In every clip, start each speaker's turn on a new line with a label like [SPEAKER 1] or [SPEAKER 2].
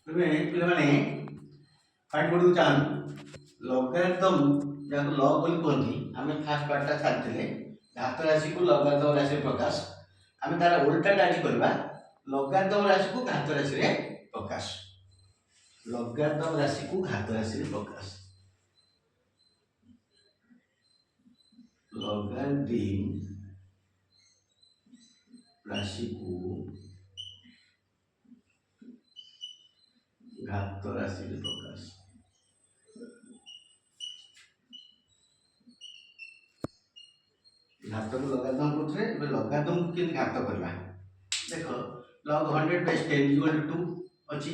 [SPEAKER 1] तुम्हें पे फाइंड करने चाहूँ लगारिदम जहाँ लग बोली कहती आम फास्ट पार्टा छाड़ी घात राशि को लगारिदम राशि प्रकाश आम तार उल्टाटा आज करवा लगारिदम राशि को घात राशि प्रकाश लगारिदम राशि को घात राशि प्रकाश लगारिदम राशि को घात राशि प्रकाश घात को लगादम करें लगादम को केमती घात करवा देख लग 100/10 = 2 अच्छी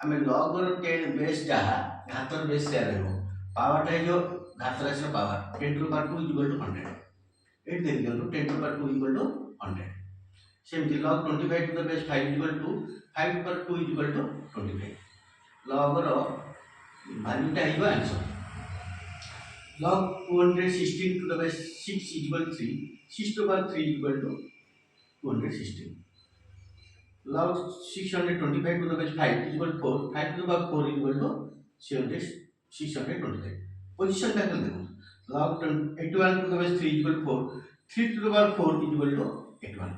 [SPEAKER 1] आम लग टेन बेस जहाँ घात बेस से पावर टा जो घात राशि पावर 10^2 = 100 ये देख दिखाँ 10^2 = 100 सेमती log 25 to the base 5 = 5/2 = 25 log value टा है answer log 216 to the base 6 = 3 6/3 = 216 log 625 to the base 5 = 4 5/4 = 625 position टा देखो log 81 to the base 3 = 4 3/4 = 81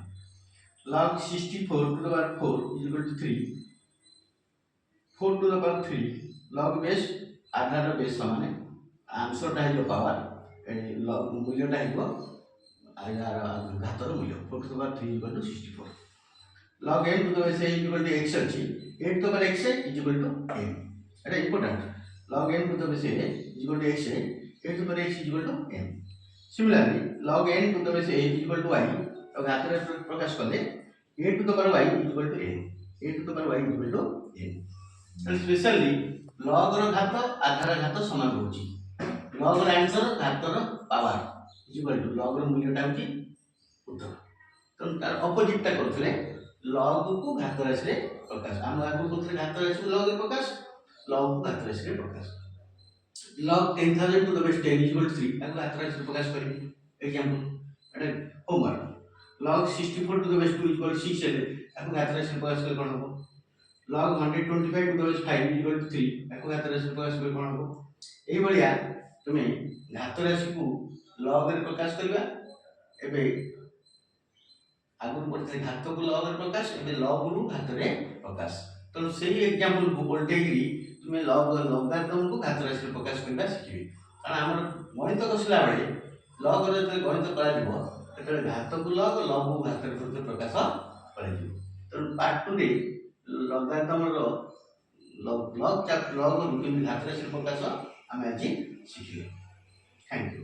[SPEAKER 1] log 64 to the power 4 = 3 4 to the power 3 log base Aadhaar base समान answer टा है power लग मूल्य टा है घातर मूल्य 4 to the power 3 = 64 log n to the base = x अच्छी 8 to the power x = n এটা important log n to the base = x 8 to the power x = n similarly log n to the base = y और घात राशि प्रकाश कले 8 to the power y = n 8 to the power y = n and specially log रो घात आधार घात समान होची log रो answer घात रो power = log रो मूल्य टा होची उत्तर तो तार ऑपोजिट टा करथले log को घात राशि रे प्रकाश हम आगु करथले घात राशि को log रे प्रकाश log को घात राशि रे प्रकाश log 10000 to the base 10 = 3 आगु घात राशि रे प्रकाश करी example Etah homework log 64 to the base 2 = 6 है आपको घात राशि प्रकाश कर कोन हो log 125 to the base 5 = 3 आपको घात राशि प्रकाश कर कोन हो एई बलिया तुमे घात राशि को log रे प्रकाश करबा एबे आगु पड़ते घात को log रे प्रकाश एबे log रु घात रे प्रकाश तो सेही एग्जांपल को बोलटेगिरी तुमे log लगारिदम को घात राशि प्रकाश करबा सिखिबे कारण हमर गणित कसला बेले log रे जे गणित करा दिबो एतले घात को log को घात रे प्रकाश करा दिबो तो पार्ट 2 रे लगारिदम रो लग लग रू केमती घात राशि प्रकाश आम आज शिखिले थैंक यू।